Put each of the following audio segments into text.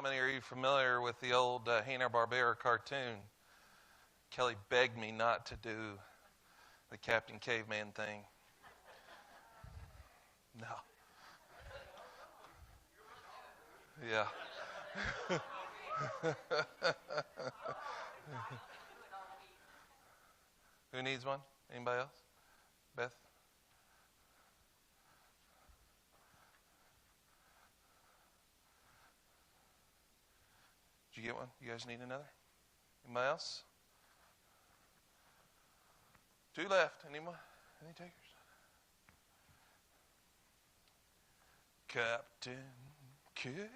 many are you familiar with the old Hanna-Barbera cartoon? Kelly begged me not to do the Captain Caveman thing. No. Yeah. Who needs one? Anybody else? Beth? Did you get one? You guys need another? Anybody else? 2 left. Anyone? Any takers? Captain Caveman.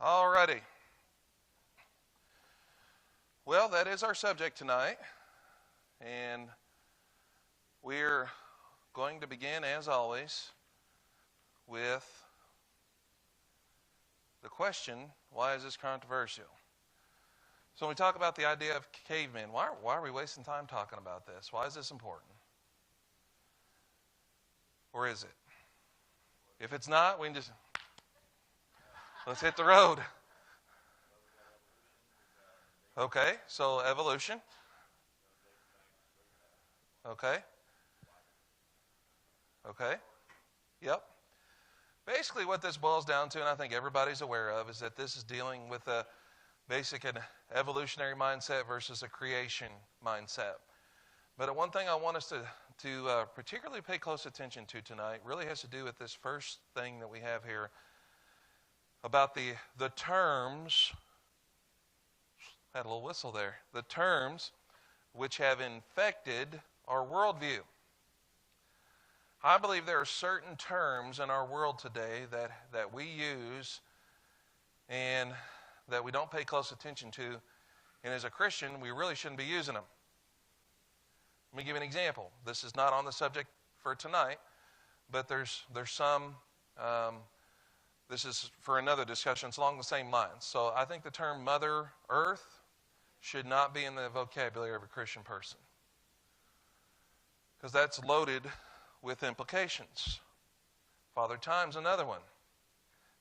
Alrighty. Well, that is our subject tonight. And we're going to begin, as always, with the question, why is this controversial? So when we talk about the idea of cavemen, why are we wasting time talking about this? Why is this important? Or is it? If it's not, we can just, let's hit the road. Okay, so evolution. Okay. Okay. Yep. Basically what this boils down to, and I think everybody's aware of, is that this is dealing with a basic and evolutionary mindset versus a creation mindset. But one thing I want us to particularly pay close attention to tonight really has to do with this first thing that we have here about the terms, had a little whistle there, the terms which have infected our worldview. I believe there are certain terms in our world today that we use and that we don't pay close attention to. And as a Christian, we really shouldn't be using them. Let me give you an example. This is not on the subject for tonight, but there's some, this is for another discussion. It's along the same lines. So I think the term Mother Earth should not be in the vocabulary of a Christian person, because that's loaded with implications. Father Time's another one.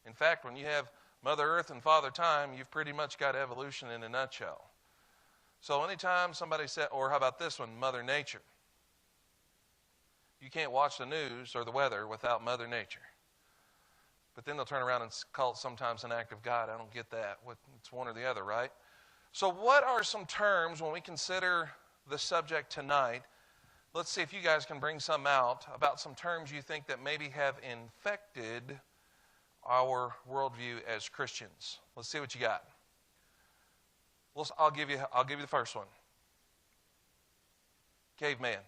In fact, when you have Mother Earth and Father Time, you've pretty much got evolution in a nutshell. So anytime somebody said, or how about this one, Mother Nature? You can't watch the news or the weather without Mother Nature. But then they'll turn around and call it sometimes an act of God. I don't get that. It's one or the other, right? So what are some terms when we consider the subject tonight? Let's see if you guys can bring some out about some terms you think that maybe have infected our worldview as Christians. Let's see what you got. Well, I'll give you the first one. Caveman.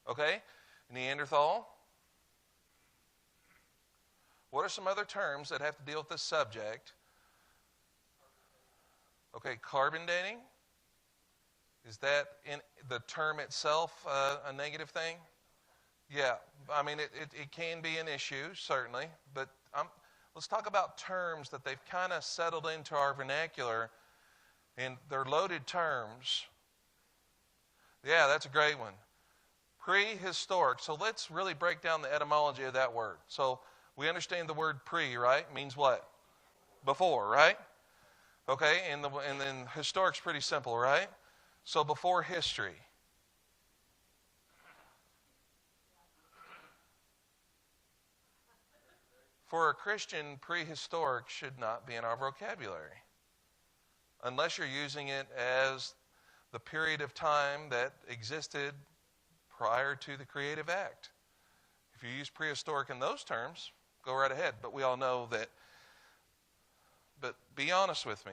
Okay, Neanderthal. What are some other terms that have to deal with this subject? Okay, carbon dating. Is that in the term itself a negative thing? Yeah, I mean, it can be an issue, certainly, but let's talk about terms that they've kind of settled into our vernacular, and they're loaded terms. Yeah, that's a great one. Prehistoric. So let's really break down the etymology of that word. So we understand the word pre, right? Means what? Before, right? Okay, and then historic's pretty simple, right? So before history. For a Christian, prehistoric should not be in our vocabulary, unless you're using it as the period of time that existed prior to the creative act. If you use prehistoric in those terms, go right ahead. But we all know that. But be honest with me.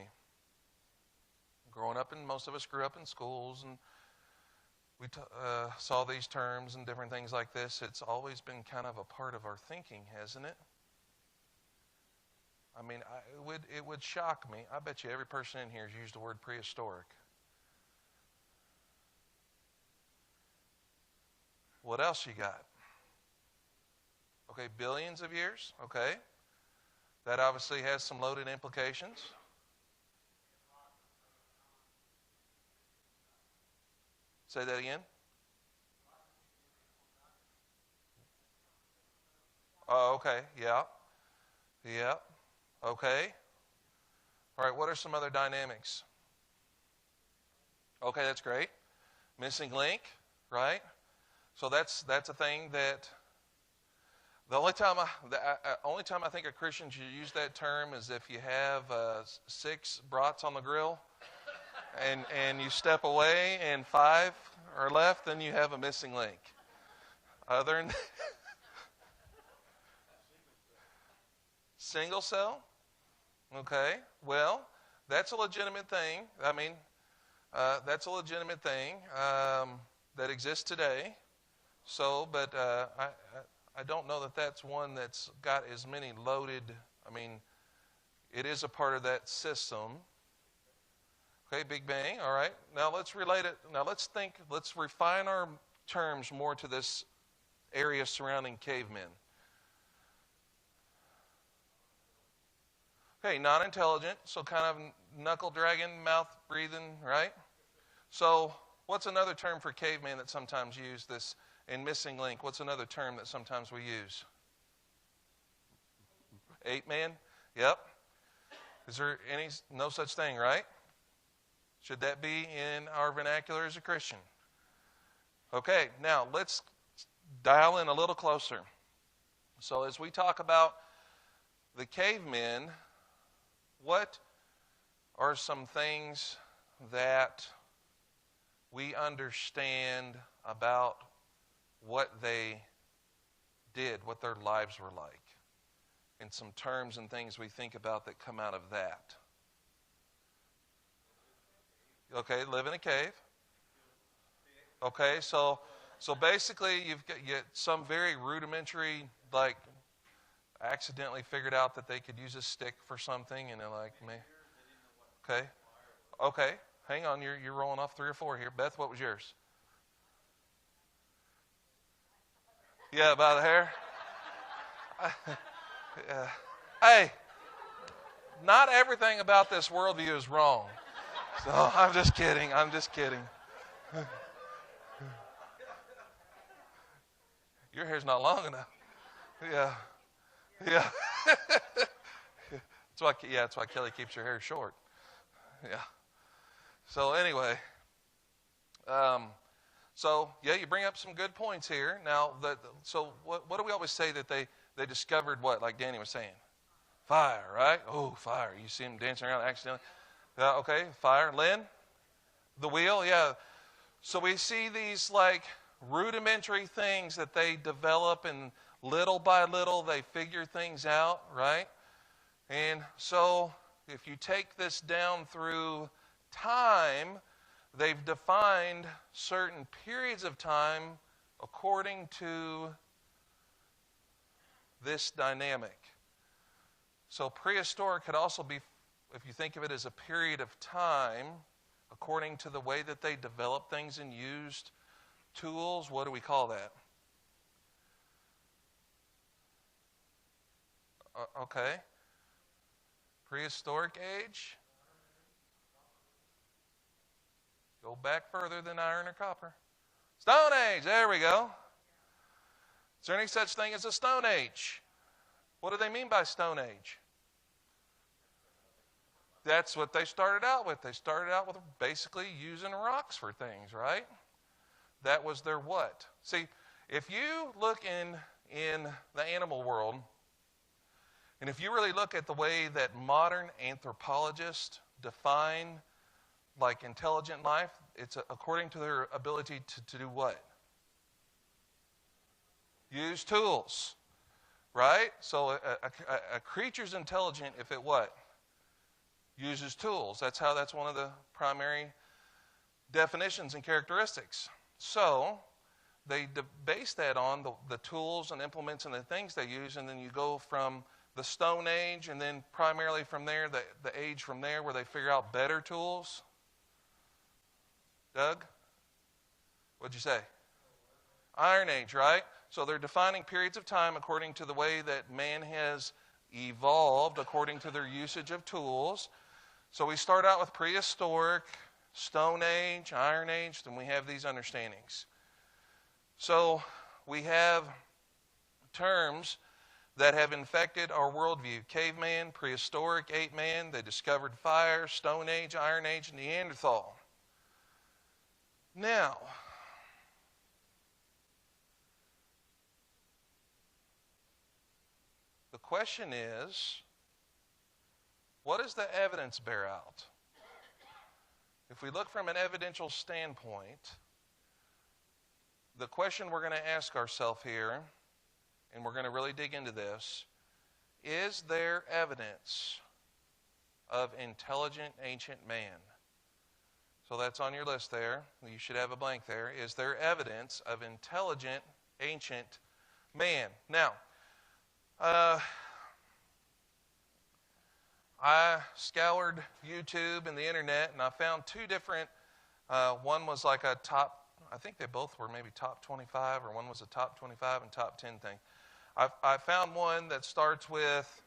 Growing up, and most of us grew up in schools, and we saw these terms and different things like this. It's always been kind of a part of our thinking, hasn't it? I mean, it would shock me. I bet you every person in here has used the word prehistoric. What else you got? Okay, billions of years. Okay. That obviously has some loaded implications. Say that again. Oh, okay. Yeah. Yeah. Okay. All right. What are some other dynamics? Okay, that's great. Missing link, right? So that's a thing that the only time I think a Christian should use that term is if you have 6 brats on the grill, and you step away and 5 are left, then you have a missing link. Other than single cell, okay. Well, that's a legitimate thing. I mean, that's a legitimate thing that exists today. So, but I don't know that that's one that's got as many loaded. I mean, it is a part of that system. Okay, Big Bang. All right. Now let's relate it. Now let's refine our terms more to this area surrounding cavemen. Okay, non-intelligent, so kind of knuckle dragging, mouth breathing, right? So what's another term for caveman that sometimes use this in missing link? What's another term that sometimes we use? Ape man? Yep. Is there no such thing, right? Should that be in our vernacular as a Christian? Okay, now let's dial in a little closer. So as we talk about the cavemen, what are some things that we understand about what they did, what their lives were like, and some terms and things we think about that come out of that? Okay, live in a cave. Okay, so basically you get some very rudimentary, like, accidentally figured out that they could use a stick for something, and they're like, me. Okay, hang on, you're rolling off 3 or 4 here. Beth, what was yours? Yeah, by the hair. Yeah. Hey, not everything about this worldview is wrong. So I'm just kidding. Your hair's not long enough. Yeah. That's why Kelly keeps her hair short. Yeah. So anyway, you bring up some good points here. Now, what do we always say that they discovered? What, like Danny was saying, fire, right? Oh, fire! You see them dancing around accidentally. Okay, fire. Lynn, the wheel. Yeah. So we see these like rudimentary things that they develop, and little by little they figure things out, right? And so if you take this down through time, they've defined certain periods of time according to this dynamic. So prehistoric could also be, if you think of it as a period of time, according to the way that they developed things and used tools. What do we call that? Okay. Prehistoric age. Go back further than iron or copper. Stone Age, there we go. Is there any such thing as a Stone Age? What do they mean by Stone Age? That's what they started out with. They started out with basically using rocks for things, right? That was their what? See, if you look in the animal world, and if you really look at the way that modern anthropologists define like intelligent life, it's according to their ability to do what? Use tools, right? So a creature's intelligent if it what? Uses tools. That's one of the primary definitions and characteristics. So they base that on the tools and implements and the things they use, and then you go from the Stone Age, and then primarily from there, the age from there where they figure out better tools. Doug? What'd you say? Iron Age, right? So they're defining periods of time according to the way that man has evolved according to their usage of tools. So we start out with prehistoric, Stone Age, Iron Age, then we have these understandings. So we have terms that have infected our worldview. Caveman, prehistoric, ape man, they discovered fire, Stone Age, Iron Age, Neanderthal. Now, the question is, what does the evidence bear out? If we look from an evidential standpoint, the question we're going to ask ourselves here, and we're going to really dig into this, is there evidence of intelligent ancient man? So that's on your list there. You should have a blank there. Is there evidence of intelligent ancient man? Now, I scoured YouTube and the internet, and I found two different, one was like a top, I think they both were maybe top 25, or one was a top 25 and top 10 thing. I found one that starts with,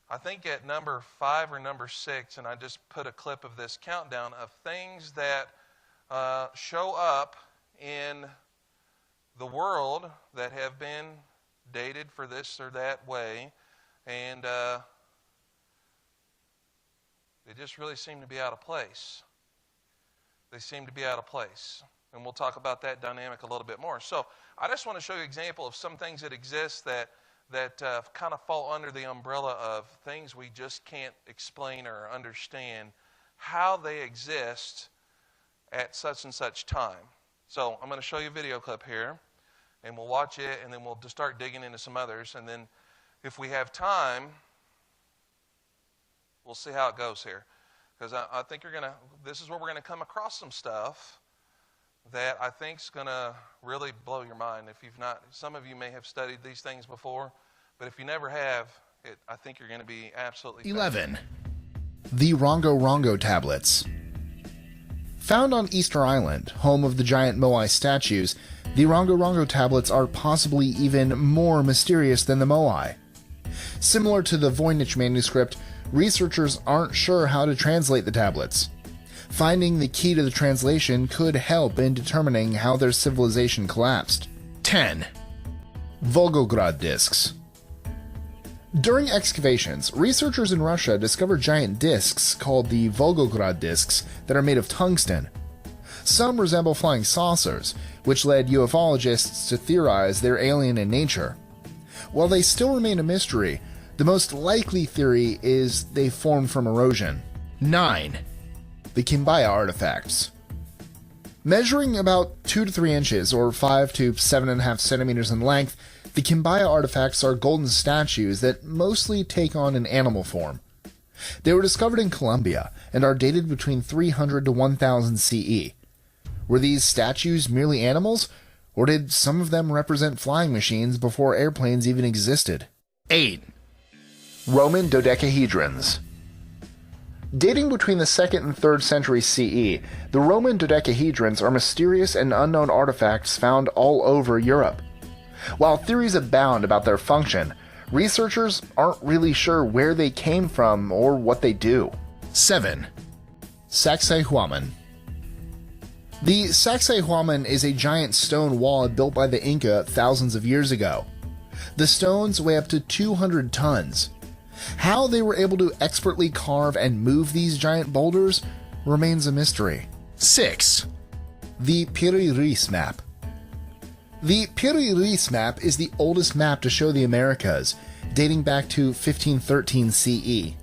I think at number 5 or number 6, and I just put a clip of this countdown of things that show up in the world that have been dated for this or that way, and they just really seem to be out of place. They seem to be out of place. And we'll talk about that dynamic a little bit more. So I just want to show you an example of some things that exist that kind of fall under the umbrella of things we just can't explain or understand how they exist at such and such time. So I'm going to show you a video clip here, and we'll watch it, and then we'll just start digging into some others. And then if we have time, we'll see how it goes here. Because I think this is where we're going to come across some stuff that I think is going to really blow your mind. If you've not, some of you may have studied these things before, but if you never have, I think you're going to be absolutely 11. The Rongo Rongo tablets. Found on Easter Island, home of the giant Moai statues, the Rongo Rongo tablets are possibly even more mysterious than the Moai. Similar to the Voynich manuscript, researchers aren't sure how to translate the tablets. Finding the key to the translation could help in determining how their civilization collapsed. 10. Volgograd discs. During excavations, researchers in Russia discovered giant discs called the Volgograd discs that are made of tungsten. Some resemble flying saucers, which led ufologists to theorize they're alien in nature. While they still remain a mystery, the most likely theory is they formed from erosion. 9. The Kimbaya artifacts. Measuring about 2 to 3 inches, or 5 to 7.5 centimeters in length, the Kimbaya artifacts are golden statues that mostly take on an animal form. They were discovered in Colombia and are dated between 300 to 1000 CE. Were these statues merely animals, or did some of them represent flying machines before airplanes even existed? 8. Roman dodecahedrons. Dating between the 2nd and 3rd century CE, the Roman dodecahedrons are mysterious and unknown artifacts found all over Europe. While theories abound about their function, researchers aren't really sure where they came from or what they do. 7. Sacsayhuaman. The Sacsayhuaman is a giant stone wall built by the Inca thousands of years ago. The stones weigh up to 200 tons. How they were able to expertly carve and move these giant boulders remains a mystery. 6. The Piri-Reis map. The Piri-Reis map is the oldest map to show the Americas, dating back to 1513 CE.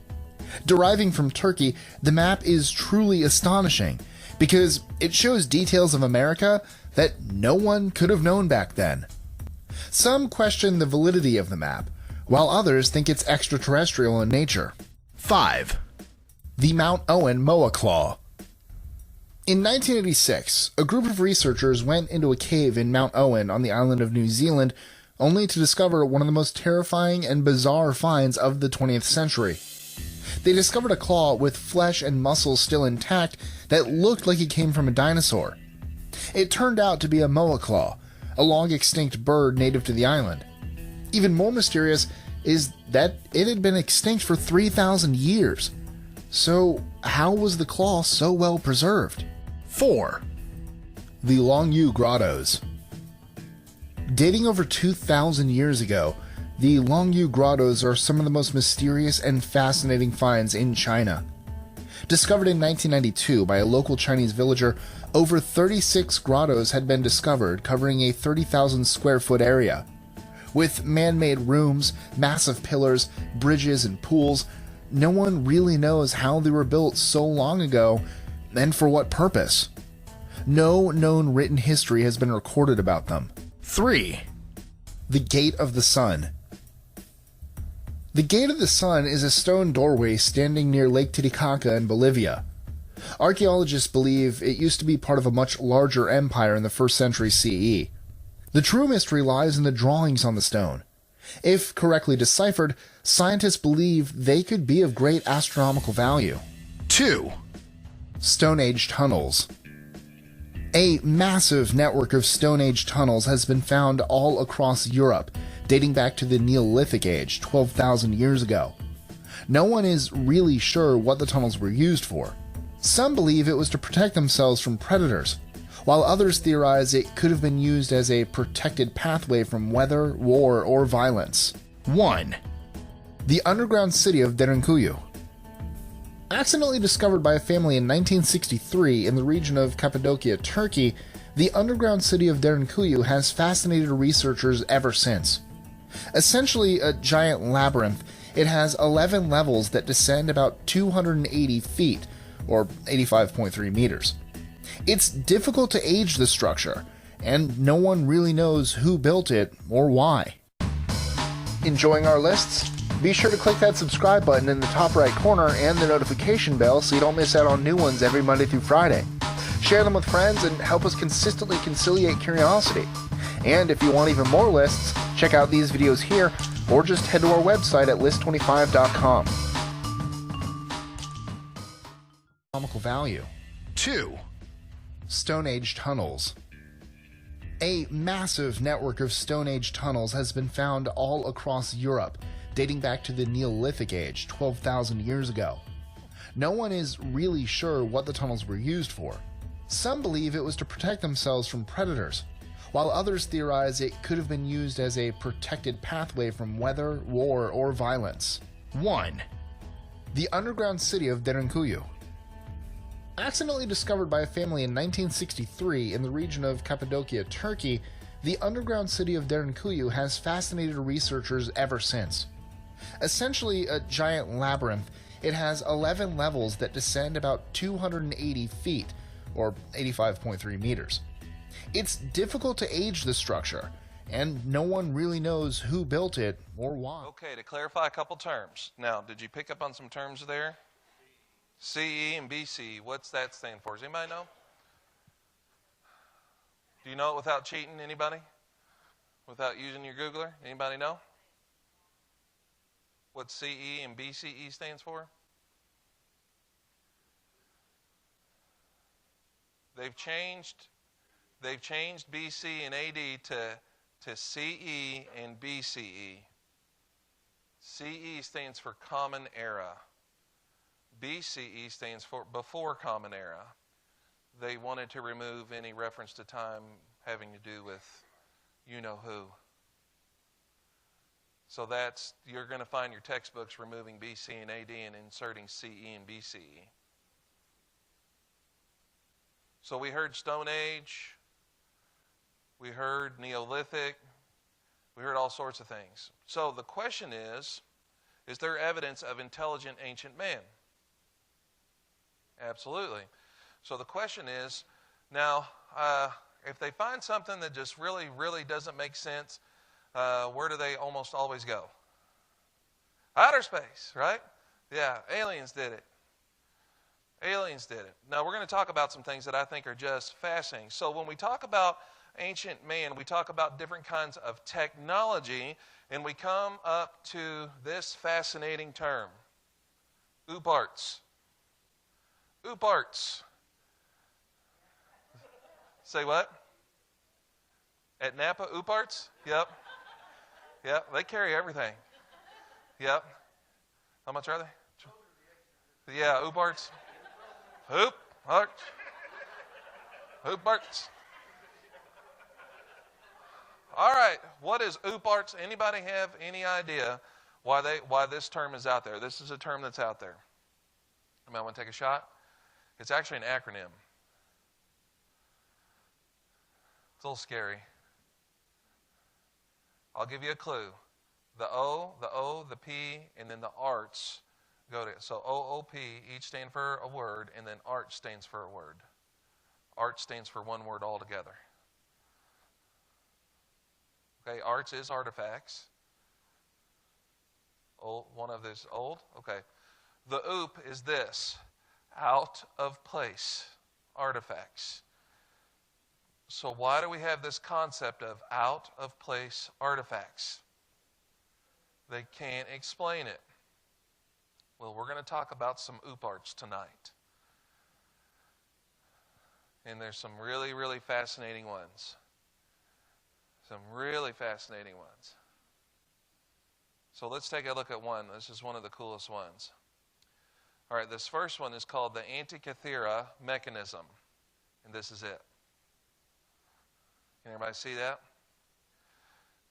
Deriving from Turkey, the map is truly astonishing because it shows details of America that no one could have known back then. Some question the validity of the map, while others think it's extraterrestrial in nature. 5. The Mount Owen Moa Claw. In 1986, a group of researchers went into a cave in Mount Owen on the island of New Zealand, only to discover one of the most terrifying and bizarre finds of the 20th century. They discovered a claw with flesh and muscles still intact that looked like it came from a dinosaur. It turned out to be a moa claw, a long-extinct bird native to the island. Even more mysterious, is that it had been extinct for 3,000 years. So, how was the claw so well preserved? 4. The Longyu Grottos. Dating over 2,000 years ago, the Longyu Grottos are some of the most mysterious and fascinating finds in China. Discovered in 1992 by a local Chinese villager, over 36 grottos had been discovered, covering a 30,000 square foot area. With man-made rooms, massive pillars, bridges, and pools, no one really knows how they were built so long ago and for what purpose. No known written history has been recorded about them. 3. The Gate of the Sun. The Gate of the Sun is a stone doorway standing near Lake Titicaca in Bolivia. Archaeologists believe it used to be part of a much larger empire in the 1st century CE. The true mystery lies in the drawings on the stone. If correctly deciphered, scientists believe they could be of great astronomical value. 2. Stone Age tunnels. A massive network of Stone Age tunnels has been found all across Europe, dating back to the Neolithic age, 12,000 years ago. No one is really sure what the tunnels were used for. Some believe it was to protect themselves from predators, while others theorize it could have been used as a protected pathway from weather, war, or violence. 1. The underground city of Derinkuyu. Accidentally discovered by a family in 1963 in the region of Cappadocia, Turkey, the underground city of Derinkuyu has fascinated researchers ever since. Essentially a giant labyrinth, it has 11 levels that descend about 280 feet, or 85.3 meters. It's difficult to age the structure, and no one really knows who built it or why. Enjoying our lists? Be sure to click that subscribe button in the top right corner and the notification bell so you don't miss out on new ones every Monday through Friday. Share them with friends and help us consistently conciliate curiosity. And if you want even more lists, check out these videos here or just head to our website at list25.com. Astronomical value. 2. Stone Age tunnels. A massive network of Stone Age tunnels has been found all across Europe, dating back to the Neolithic age, 12,000 years ago. No one is really sure what the tunnels were used for. Some believe it was to protect themselves from predators, while others theorize it could have been used as a protected pathway from weather, war, or violence. 1. The underground city of Derinkuyu. Accidentally discovered by a family in 1963 in the region of Cappadocia, Turkey, the underground city of Derinkuyu has fascinated researchers ever since. Essentially a giant labyrinth, it has 11 levels that descend about 280 feet, or 85.3 meters. It's difficult to age the structure, and no one really knows who built it or why. Okay, to clarify a couple terms. Now, did you pick up on some terms there? CE and BC, what's that stand for? Does anybody know? Do you know it without cheating, anybody? Without using your Googler? Anybody know? What CE and BCE stands for? They've changed BC and AD to CE and BCE. CE stands for Common Era. BCE stands for Before Common Era. They wanted to remove any reference to time having to do with you-know-who. So you're going to find your textbooks removing BC and AD and inserting CE and BCE. So we heard Stone Age, we heard Neolithic, we heard all sorts of things. So the question is there evidence of intelligent ancient man? Absolutely. So the question is, now, if they find something that just really, really doesn't make sense, where do they almost always go? Outer space, right? Yeah, aliens did it. Aliens did it. Now, we're going to talk about some things that I think are just fascinating. So when we talk about ancient man, we talk about different kinds of technology, and we come up to this fascinating term, ooparts. Ooparts. Say what? At Napa, ooparts? Yep. Yep, they carry everything. Yep. How much are they? Yeah, oop arts. Hoop arts. Hoop arts. All right. What is oop arts? Anybody have any idea why this term is out there? This is a term that's out there. Anybody want to take a shot? It's actually an acronym. It's a little scary. I'll give you a clue. The O, the P, and then the arts go to it. So OOP each stand for a word, and then art stands for a word. Art stands for one word altogether. Okay, arts is artifacts. Old, one of this old. Okay. The OOP is this, out of place artifacts. So why do we have this concept of out of place artifacts? They can't explain it. Well, we're going to talk about some OOP arts tonight. And there's some really, really fascinating ones. Some really fascinating ones. So let's take a look at one. This is one of the coolest ones. All right, this first one is called the Antikythera mechanism. And this is it. Can everybody see that?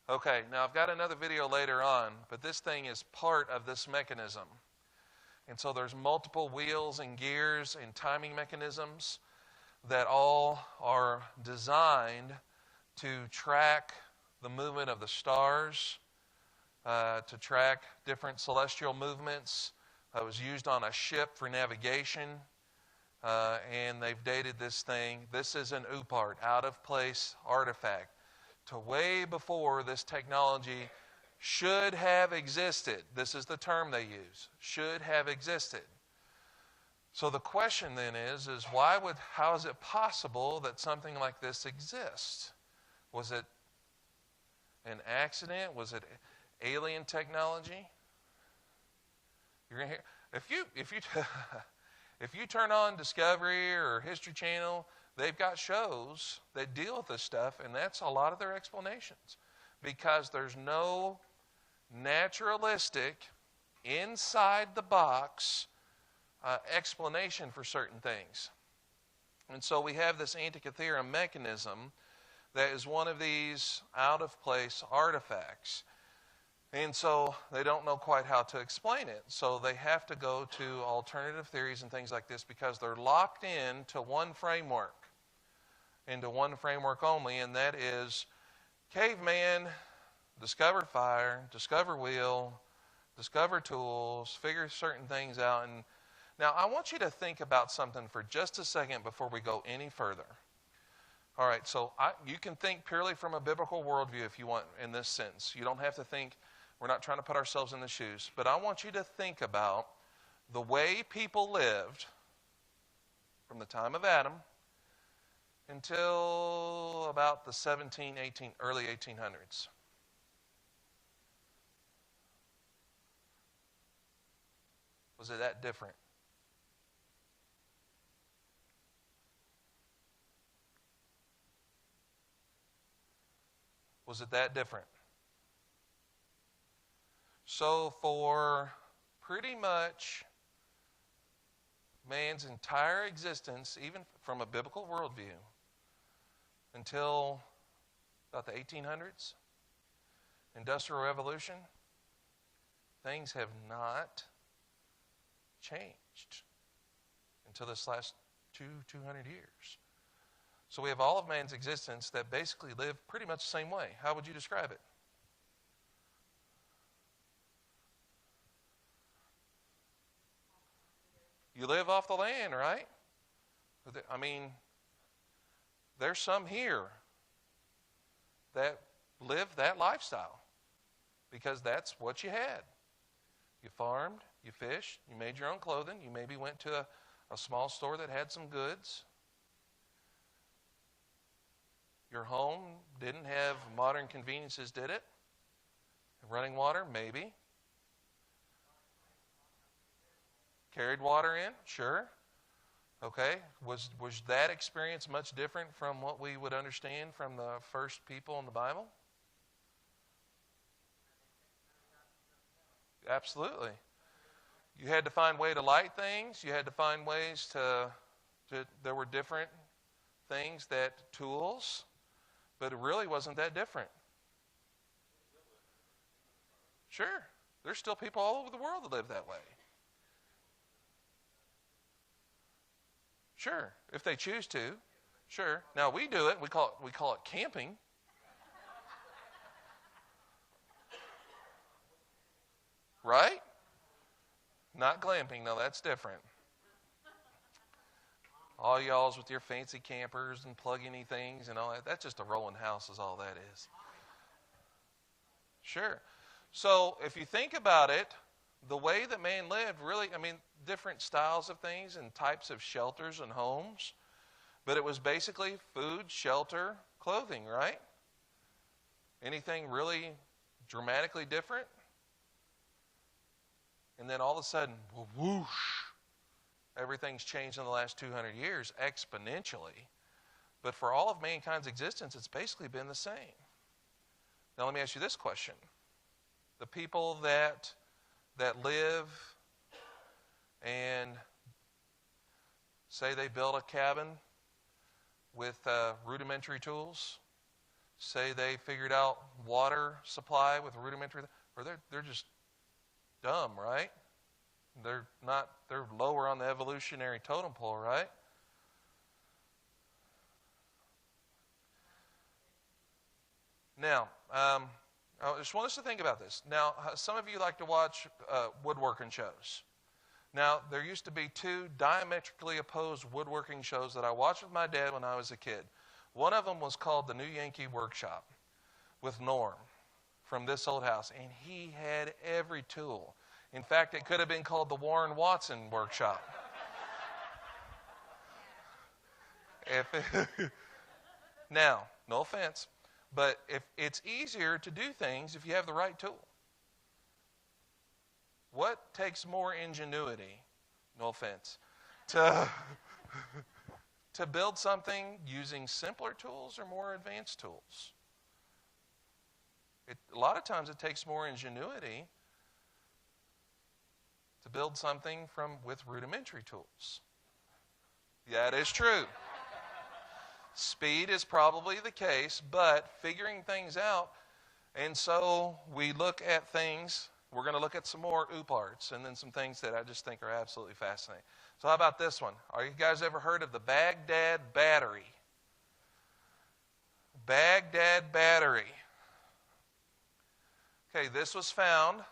Okay, now I've got another video later on, but this thing is part of this mechanism. And so there's multiple wheels and gears and timing mechanisms that all are designed to track the movement of the stars, to track different celestial movements. It was used on a ship for navigation, and they've dated this thing. This is an OOP art, out-of-place artifact, to way before this technology should have existed. This is the term they use, should have existed. So the question then is how is it possible that something like this exists? Was it an accident? Was it alien technology? You're gonna hear if you turn on Discovery or History Channel, they've got shows that deal with this stuff, and that's a lot of their explanations, because there's no naturalistic, inside the box explanation for certain things. And so we have this Antikythera mechanism that is one of these out-of-place artifacts. And so they don't know quite how to explain it. So they have to go to alternative theories and things like this, because they're locked in to one framework, into one framework only, and that is caveman, discover fire, discover wheel, discover tools, figure certain things out. And now I want you to think about something for just a second before we go any further. All right, so you can think purely from a biblical worldview if you want in this sense. You don't have to think, we're not trying to put ourselves in the shoes. But I want you to think about the way people lived from the time of Adam until about the early 1800s. Was it that different? Was it that different? So for pretty much man's entire existence, even from a biblical worldview, until about the 1800s, Industrial Revolution, things have not changed until this last 200 years. So we have all of man's existence that basically live pretty much the same way. How would you describe it? You live off the land, right? I mean, there's some here that live that lifestyle because that's what you had. You farmed, you fished, you made your own clothing, you maybe went to a small store that had some goods. Your home didn't have modern conveniences, did it? Running water, maybe. Carried water in, sure. Okay, was that experience much different from what we would understand from the first people in the Bible? Absolutely. You had to find way to light things. You had to find ways there were different things tools, but it really wasn't that different. Sure. There's still people all over the world that live that way. Sure. If they choose to. Sure. Now we do it. We call it camping. Right? Not glamping. No, that's different. All y'alls with your fancy campers and plug-in things and all that. That's just a rolling house is all that is. Sure. So if you think about it, the way that man lived really, different styles of things and types of shelters and homes, but it was basically food, shelter, clothing, right? Anything really dramatically different? And then all of a sudden, whoosh, everything's changed in the last 200 years exponentially. But for all of mankind's existence, it's basically been the same. Now let me ask you this question. The people that live and say they build a cabin with rudimentary tools, say they figured out water supply with rudimentary, or they're just dumb, right? They're lower on the evolutionary totem pole, right? Now, I just want us to think about this. Now, some of you like to watch woodworking shows. Now, there used to be two diametrically opposed woodworking shows that I watched with my dad when I was a kid. One of them was called The New Yankee Workshop with Norm from This Old House, and he had every tool. In fact, it could have been called the Warren Watson Workshop. Now, no offense, but if it's easier to do things if you have the right tool. What takes more ingenuity, no offense, to build something using simpler tools or more advanced tools? A lot of times it takes more ingenuity to build something with rudimentary tools. That is true. Speed is probably the case, but figuring things out, and so we look at things. We're going to look at some more OOP arts and then some things that I just think are absolutely fascinating. So how about this one? Are you guys ever heard of the Baghdad battery? Baghdad battery. Okay, this was found.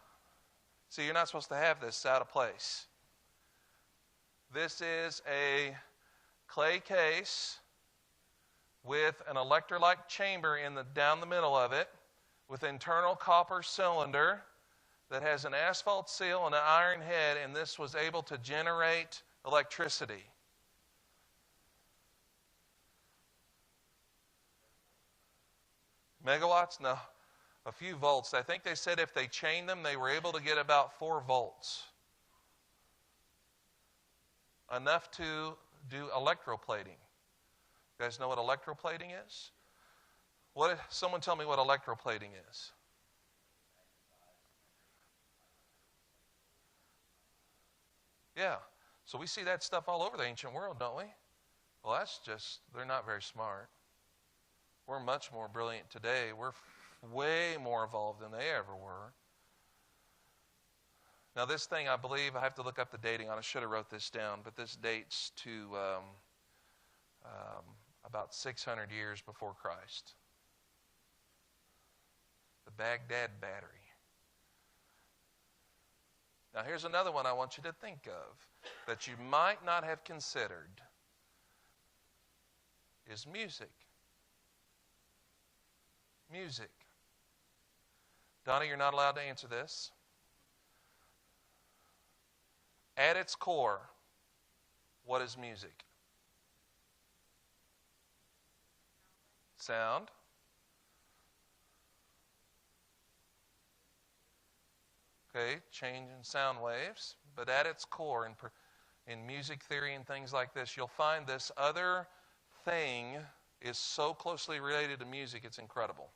See, you're not supposed to have this. It's out of place. This is a clay case with an electrolyte chamber down the middle of it with internal copper cylinder that has an asphalt seal and an iron head, and this was able to generate electricity. Megawatts? No. A few volts. I think they said if they chained them, they were able to get about 4 volts. Enough to do electroplating. You guys know what electroplating is? Someone tell me what electroplating is. Yeah. So we see that stuff all over the ancient world, don't we? Well, they're not very smart. We're much more brilliant today. We're way more evolved than they ever were. Now, this thing, I believe, I have to look up the dating on it. I should have wrote this down, but this dates to about 600 years before Christ. The Baghdad battery. Now, here's another one I want you to think of that you might not have considered is music. Music. Donnie, you're not allowed to answer this. At its core, what is music? Sound. Okay, change in sound waves. But at its core, in music theory and things like this, you'll find this other thing is so closely related to music, it's incredible.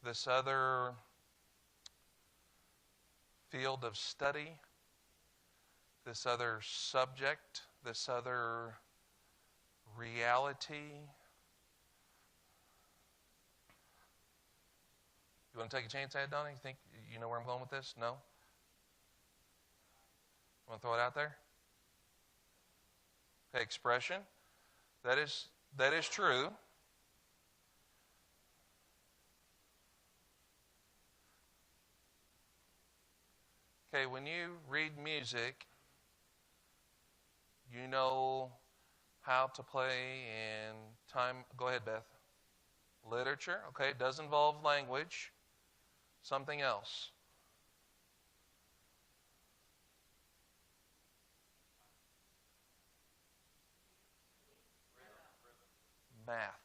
this other field of study, this other subject, this other reality. You want to take a chance at it, Donnie? You think you know where I'm going with this? No? Want to throw it out there? Okay, expression. That is true. Okay, when you read music, you know how to play in time. Go ahead, Beth. Literature. Okay, it does involve language. Something else. Math.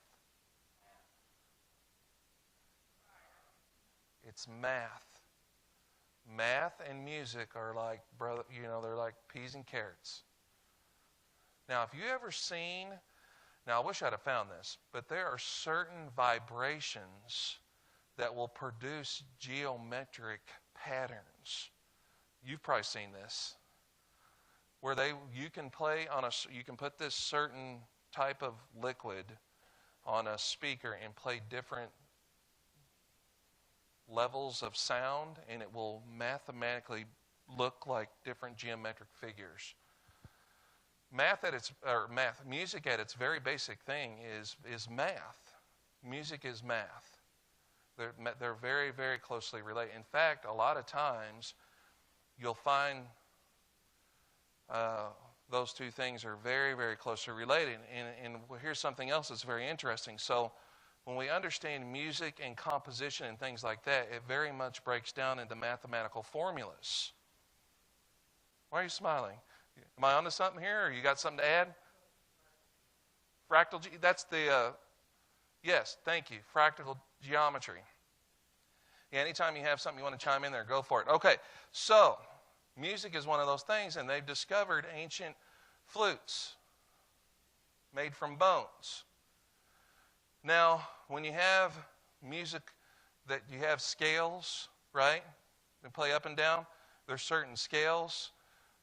It's math. Math and music are like, brother, they're like peas and carrots. Now, if you ever seen, now I wish I'd have found this, but there are certain vibrations that will produce geometric patterns. You've probably seen this, where you can put this certain type of liquid on a speaker and play different levels of sound, and it will mathematically look like different geometric figures. Music at its very basic thing is math. Music is math. They're very, very closely related. In fact, a lot of times you'll find those two things are very, very closely related. And here's something else that's very interesting. So when we understand music and composition and things like that, it very much breaks down into mathematical formulas. Why are you smiling? Am I onto something here, or you got something to add? Fractal, that's the, yes, thank you, fractal geometry. Yeah, anytime you have something you want to chime in there, go for it. Okay, so music is one of those things, and they've discovered ancient flutes made from bones. Now, when you have music that you have scales, right? They play up and down. There's certain scales.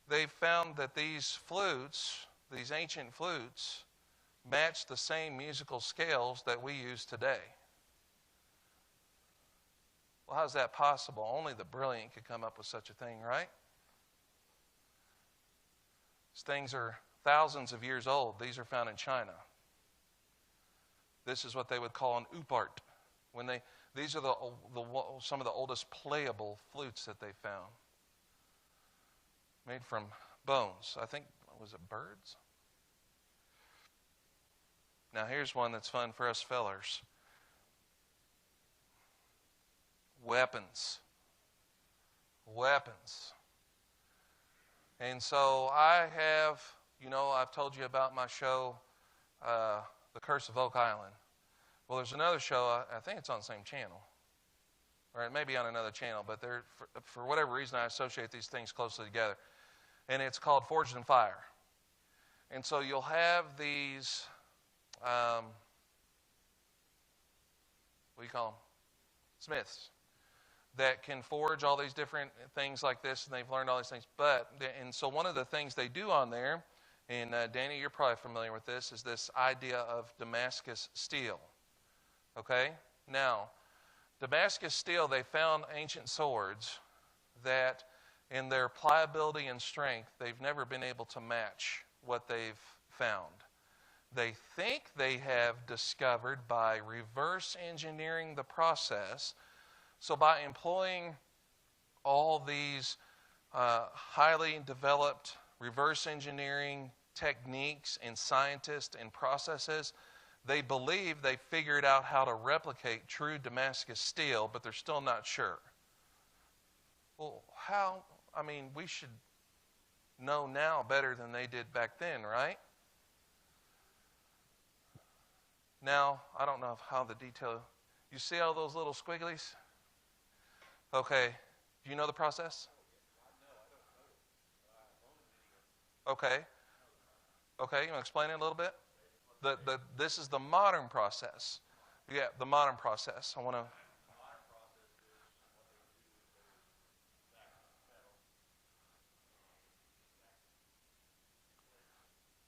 They've found that these flutes, these ancient flutes, match the same musical scales that we use today. Well, how's that possible? Only the brilliant could come up with such a thing, right? These things are thousands of years old. These are found in China. This is what they would call an oopart. These are some of the oldest playable flutes that they found. Made from bones. I think, was it birds? Now here's one that's fun for us fellers. Weapons. Weapons. And so I've told you about my show, The Curse of Oak Island. Well, there's another show, I think it's on the same channel. Or it may be on another channel, but for whatever reason I associate these things closely together. And it's called Forged in Fire. And so you'll have these, what do you call them? Smiths. That can forge all these different things like this, and they've learned all these things. And so one of the things they do on there, and Danny, you're probably familiar with this, is this idea of Damascus steel. Okay? Now, Damascus steel, they found ancient swords that in their pliability and strength, they've never been able to match what they've found. They think they have discovered by reverse engineering the process. So by employing all these highly developed reverse engineering techniques and scientists and processes, they believe they figured out how to replicate true Damascus steel, but they're still not sure. Well, how? I mean, we should know now better than they did back then, right? Now, I don't know how the detail. You see all those little squigglies? Okay. Do you know the process? Okay. Okay, you want to explain it a little bit? This is the modern process. Yeah, the modern process. I want to.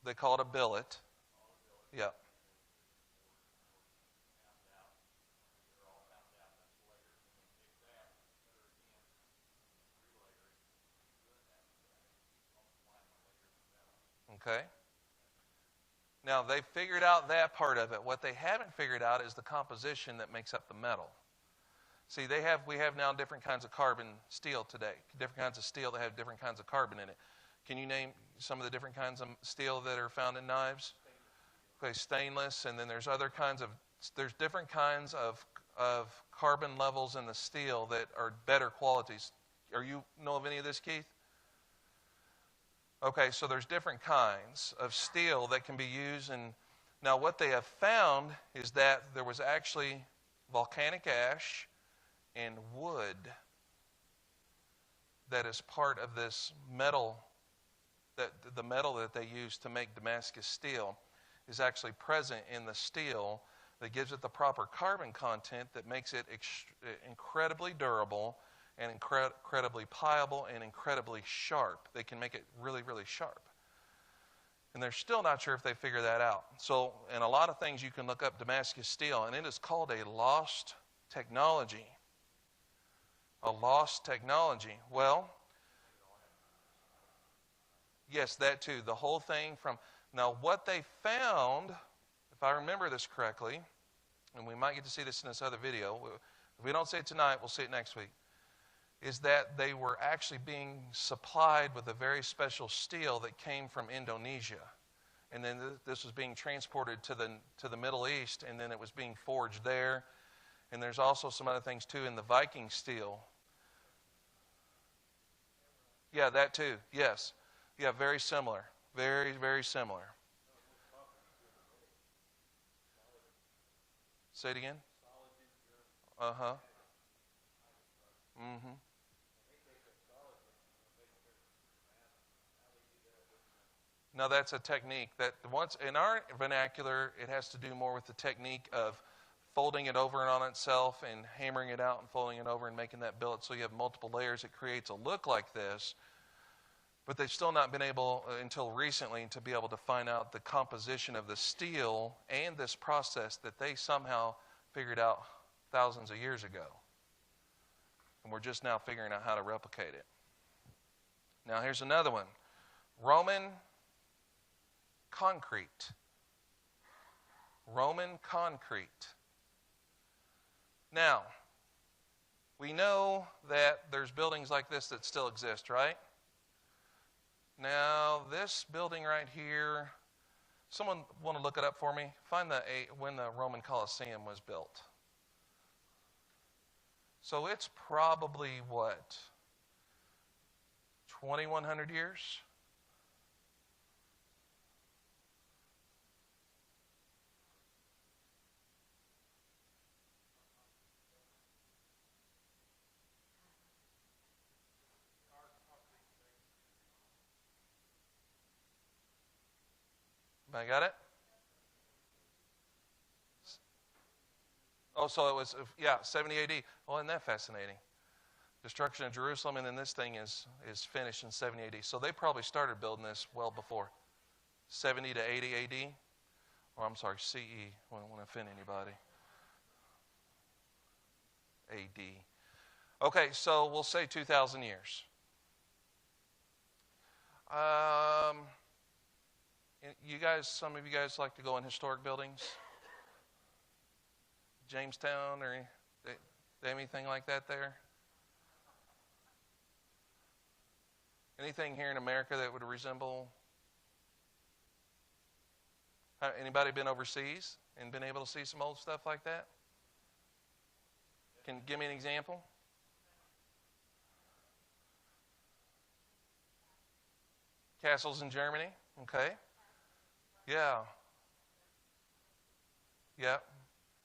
They call it a billet. Yep. Okay. Now they figured out that part of it. What they haven't figured out is the composition that makes up the metal. See, we have now different kinds of carbon steel today. Different kinds of steel that have different kinds of carbon in it. Can you name some of the different kinds of steel that are found in knives? Okay, stainless, and then there's different kinds of carbon levels in the steel that are better qualities. You know of any of this, Keith? Okay, so there's different kinds of steel that can be used, and now what they have found is that there was actually volcanic ash and wood that is part of this metal, that the metal that they use to make Damascus steel is actually present in the steel that gives it the proper carbon content that makes it incredibly durable and incredibly pliable and incredibly sharp. They can make it really, really sharp. And they're still not sure if they figure that out. So, in a lot of things you can look up Damascus steel, and it is called a lost technology. A lost technology. Well, yes, that too. The whole thing from... Now, what they found, if I remember this correctly, and we might get to see this in this other video. If we don't see it tonight, we'll see it next week. Is that they were actually being supplied with a very special steel that came from Indonesia. And then this was being transported to the Middle East, and then it was being forged there. And there's also some other things too in the Viking steel. Yeah, that too. Yes. Yeah, very similar. Very, very similar. Say it again. Uh-huh. Mm-hmm. Now that's a technique that once in our vernacular, it has to do more with the technique of folding it over and on itself and hammering it out and folding it over and making that billet so you have multiple layers. It creates a look like this, but they've still not been able until recently to be able to find out the composition of the steel and this process that they somehow figured out thousands of years ago. And we're just now figuring out how to replicate it. Now here's another one. Roman concrete. Roman concrete. Now, we know that there's buildings like this that still exist, right? Now, this building right here, someone want to look it up for me? Find when the Roman Colosseum was built. So it's probably, what, 2,100 years? I got it? Oh, so it was, 70 AD. Well, isn't that fascinating? Destruction of Jerusalem, and then this thing is finished in 70 AD. So they probably started building this well before. 70 to 80 AD. Or I'm sorry, CE. I don't want to offend anybody. AD. Okay, so we'll say 2,000 years. Some of you guys like to go in historic buildings? Jamestown or anything like that there? Anything here in America that would resemble? Anybody been overseas and been able to see some old stuff like that? Can you give me an example? Castles in Germany, okay. Yeah. Yeah.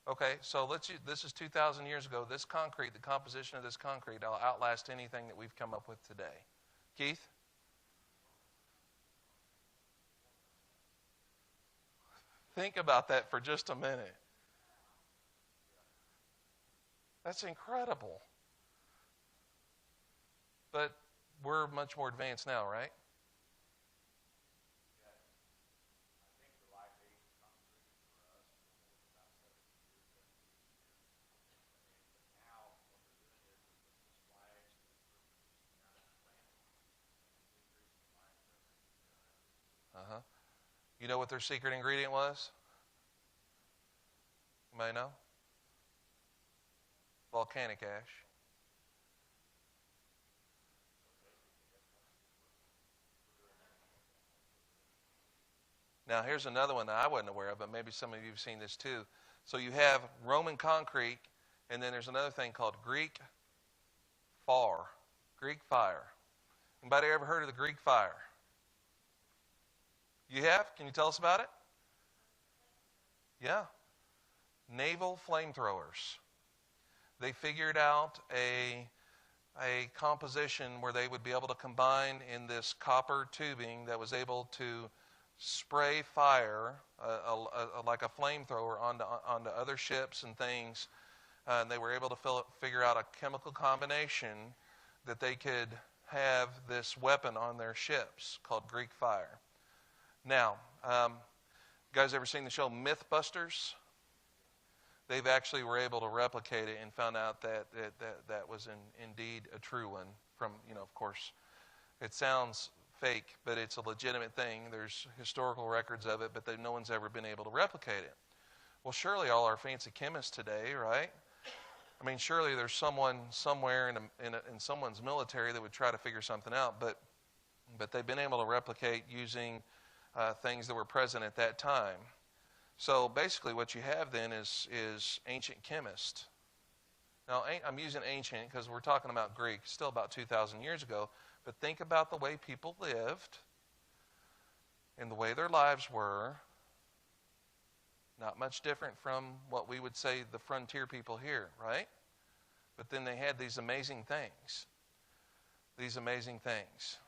Okay, so this is 2,000 years ago. This concrete, the composition of this concrete, will outlast anything that we've come up with today. Keith? Think about that for just a minute. That's incredible. But we're much more advanced now, right? You know what their secret ingredient was? You may know. Volcanic ash. Now, here's another one that I wasn't aware of, but maybe some of you have seen this too. So you have Roman concrete, and then there's another thing called Greek fire. Greek fire. Anybody ever heard of the Greek fire? You have? Can you tell us about it? Yeah. Naval flamethrowers. They figured out a composition where they would be able to combine in this copper tubing that was able to spray fire like a flamethrower onto other ships and things. And they were able to figure out a chemical combination that they could have this weapon on their ships called Greek fire. Now, you guys ever seen the show Mythbusters? They've actually were able to replicate it and found out that was indeed a true one. From, of course, it sounds fake, but it's a legitimate thing. There's historical records of it, but no one's ever been able to replicate it. Well, surely all our fancy chemists today, right? I mean, surely there's someone somewhere in someone's military that would try to figure something out, but they've been able to replicate using things that were present at that time. So basically what you have then is ancient chemists. Now, I'm using ancient because we're talking about Greek, still about 2,000 years ago, but think about the way people lived and the way their lives were. Not much different from what we would say the frontier people here, right? But then they had these amazing things. These amazing things.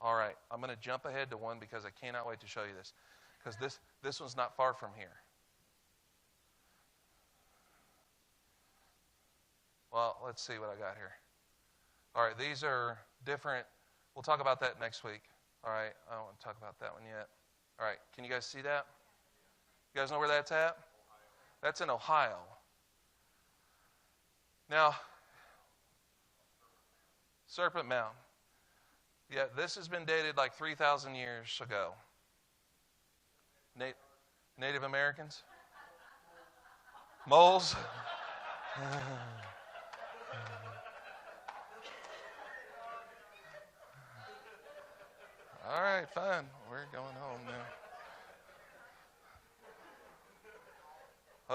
All right, I'm going to jump ahead to one because I cannot wait to show you this. Because this one's not far from here. Well, let's see what I got here. All right, these are different. We'll talk about that next week. All right, I don't want to talk about that one yet. All right, can you guys see that? You guys know where that's at? That's in Ohio. Now, Serpent Mound. Yeah, this has been dated like 3,000 years ago. Native Americans? Moles? All right, fine. We're going home now.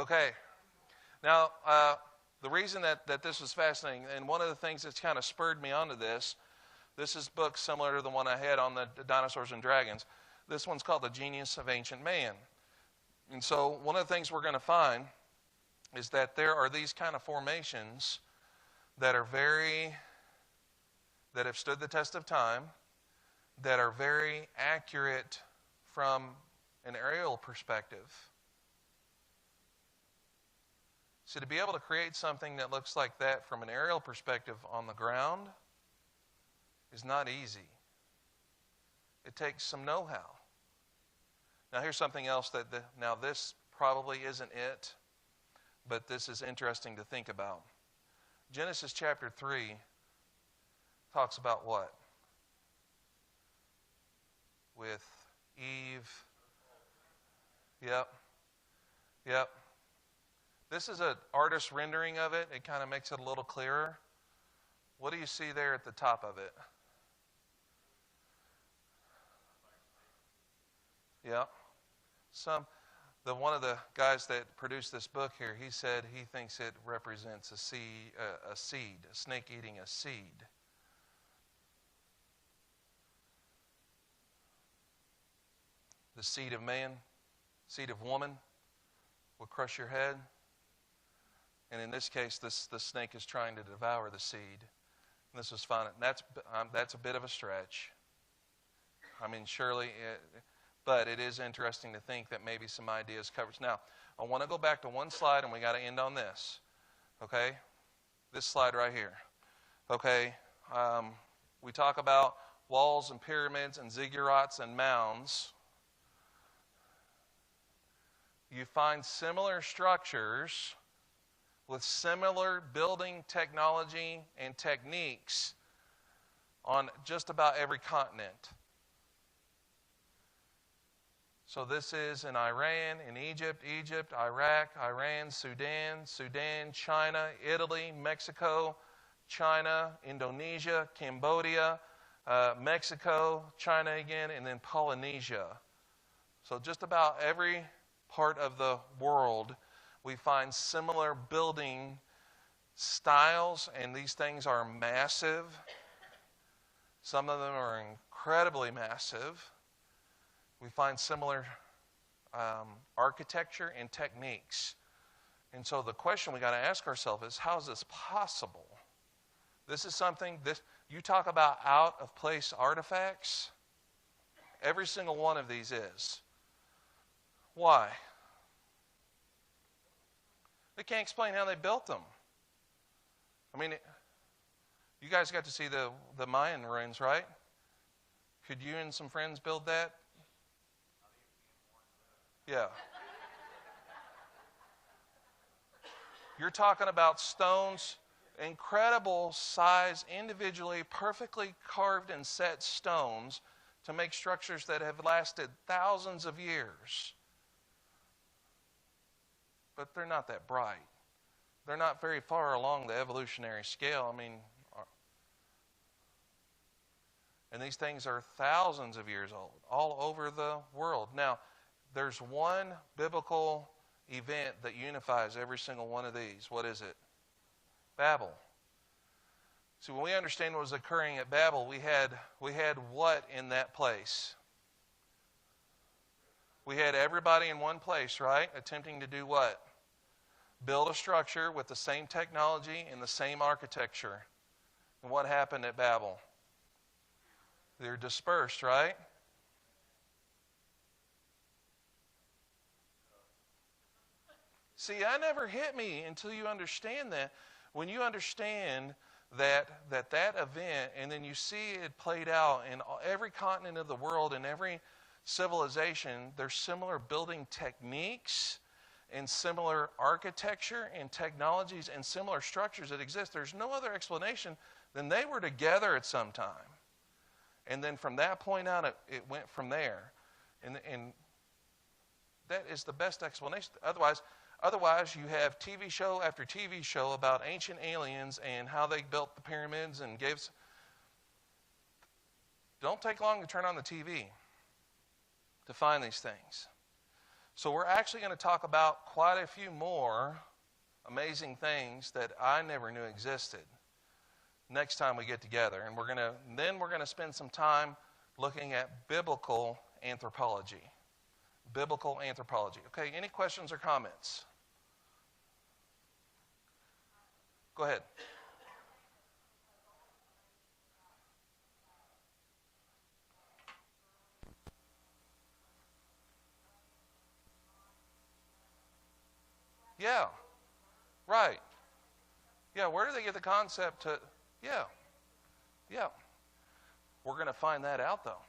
Okay. Now, the reason that this was fascinating, and one of the things that's kind of spurred me onto this is a book similar to the one I had on the dinosaurs and dragons. This one's called The Genius of Ancient Man. And so one of the things we're going to find is that there are these kind of formations that have stood the test of time, that are very accurate from an aerial perspective. So to be able to create something that looks like that from an aerial perspective on the ground is not easy. It takes some know-how. Now here's something else now this probably isn't it, but this is interesting to think about. Genesis chapter 3 talks about what? With Eve. Yep. This is an artist's rendering of it. It kind of makes it a little clearer. What do you see there at the top of it? Yeah. One of the guys that produced this book here, he said he thinks it represents a seed, a snake eating a seed. The seed of man, seed of woman will crush your head. And in this case, the snake is trying to devour the seed. And this was fun. That's a bit of a stretch. I mean, surely, but it is interesting to think that maybe some ideas covered. Now, I want to go back to one slide, and we got to end on this. Okay, this slide right here. Okay, we talk about walls and pyramids and ziggurats and mounds. You find similar structures with similar building technology and techniques on just about every continent. So this is in Iran, in Egypt, Iraq, Iran, Sudan, China, Italy, Mexico, China, Indonesia, Cambodia, Mexico, China again, and then Polynesia. So just about every part of the world, we find similar building styles, and these things are massive. Some of them are incredibly massive. We find similar architecture and techniques. And so the question we got to ask ourselves is, how is this possible? This is something, you talk about out-of-place artifacts, every single one of these is. Why? They can't explain how they built them. I mean, you guys got to see the Mayan ruins, right? Could you and some friends build that? Yeah. You're talking about stones, incredible size, individually perfectly carved and set stones to make structures that have lasted thousands of years. But they're not that bright. They're not very far along the evolutionary scale. I mean, and these things are thousands of years old, all over the world. Now, there's one biblical event that unifies every single one of these. What is it? Babel. See, when we understand what was occurring at Babel, we had what in that place? We had everybody in one place, right? Attempting to do what? Build a structure with the same technology and the same architecture. And what happened at Babel? They're dispersed, right? See, that never hit me until you understand that. When you understand that event, and then you see it played out in every continent of the world, in every civilization, there's similar building techniques and similar architecture and technologies and similar structures that exist. There's no other explanation than they were together at some time. And then from that point on, it went from there. And that is the best explanation. Otherwise, you have TV show after TV show about ancient aliens and how they built the pyramids and gave. Don't take long to turn on the TV to find these things. So we're actually going to talk about quite a few more amazing things that I never knew existed next time we get together. And we're going to spend some time looking at biblical anthropology. Biblical anthropology. Okay, any questions or comments? Go ahead. Yeah, right. Yeah, where do they get the concept to, yeah. We're going to find that out, though.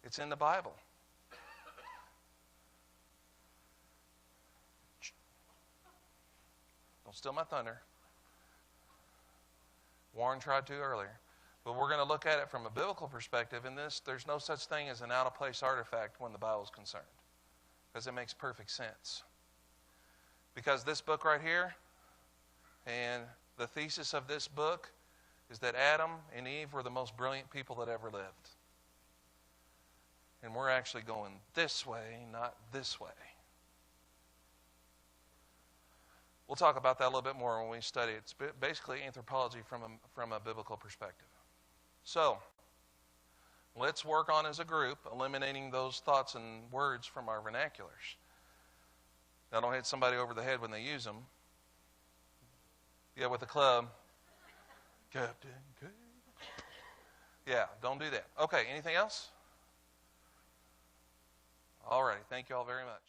It's in the Bible. Don't steal my thunder. Warren tried to earlier. But we're going to look at it from a biblical perspective. In this, there's no such thing as an out-of-place artifact when the Bible is concerned, because it makes perfect sense. Because this book right here, and the thesis of this book, is that Adam and Eve were the most brilliant people that ever lived. And we're actually going this way, not this way. We'll talk about that a little bit more when we study it. It's basically anthropology from a biblical perspective. So, let's work on as a group eliminating those thoughts and words from our vernaculars. Now, don't hit somebody over the head when they use them. Yeah, with a club. Captain. Yeah, don't do that. Okay, anything else? All righty. Thank you all very much.